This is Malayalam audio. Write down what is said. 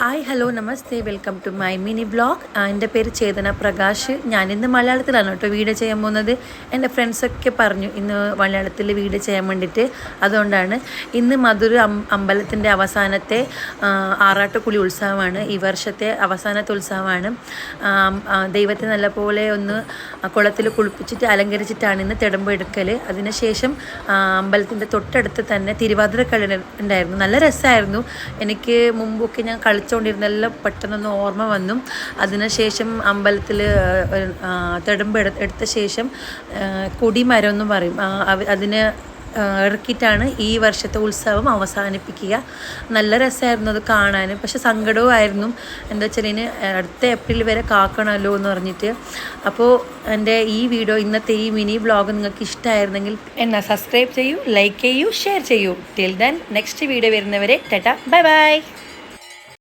Hi hello namaste welcome to my mini vlog. എൻ്റെ പേര് ചേതന പ്രകാശ്. ഞാനിന്ന് മലയാളത്തിലാണ് കേട്ടോ വീഡിയോ ചെയ്യാൻ പോകുന്നത്. എൻ്റെ ഫ്രണ്ട്സൊക്കെ പറഞ്ഞു ഇന്ന് മലയാളത്തിൽ വീഡിയോ ചെയ്യാൻ വേണ്ടിയിട്ട്. അതുകൊണ്ടാണ് ഇന്ന് മധുര അമ്പലത്തിൻ്റെ അവസാനത്തെ ആറാട്ടുകുളി ഉത്സവമാണ്. ഈ വർഷത്തെ അവസാനത്തെ ഉത്സവമാണ്. ദൈവത്തെ നല്ലപോലെ ഒന്ന് കുളത്തിൽ കുളിപ്പിച്ചിട്ട് അലങ്കരിച്ചിട്ടാണ് ഇന്ന് തിടമ്പ് എടുക്കൽ. അതിനുശേഷം അമ്പലത്തിൻ്റെ തൊട്ടടുത്ത് തന്നെ തിരുവാതിരക്കളി ഉണ്ടായിരുന്നു. നല്ല രസമായിരുന്നു. എനിക്ക് മുമ്പൊക്കെ ഞാൻ കളിച്ചുകൊണ്ടിരുന്നെല്ലാം പെട്ടെന്നൊന്ന് ഓർമ്മ വന്നു. അതിനുശേഷം അമ്പലത്തിൽ തിടമ്പ് എടുത്ത ശേഷം കൊടിമരം എന്ന് പറയും, അതിന് ഇറക്കിയിട്ടാണ് ഈ വർഷത്തെ ഉത്സവം അവസാനിപ്പിക്കുക. നല്ല രസമായിരുന്നു അത് കാണാൻ. പക്ഷെ സങ്കടവും ആയിരുന്നു. എന്താ വെച്ചാൽ ഇനി അടുത്ത ഏപ്രിൽ വരെ കാക്കണമല്ലോ എന്ന് പറഞ്ഞിട്ട്. അപ്പോൾ എൻ്റെ ഈ വീഡിയോ, ഇന്നത്തെ ഈ മിനി വ്ളോഗ് നിങ്ങൾക്ക് ഇഷ്ടമായിരുന്നെങ്കിൽ എന്നാൽ സബ്സ്ക്രൈബ് ചെയ്യൂ, ലൈക്ക് ചെയ്യൂ, ഷെയർ ചെയ്യൂ. ടിൽ ദെൻ നെക്സ്റ്റ് വീഡിയോ വരുന്നവരെ ടാറ്റാ, ബൈ ബൈ.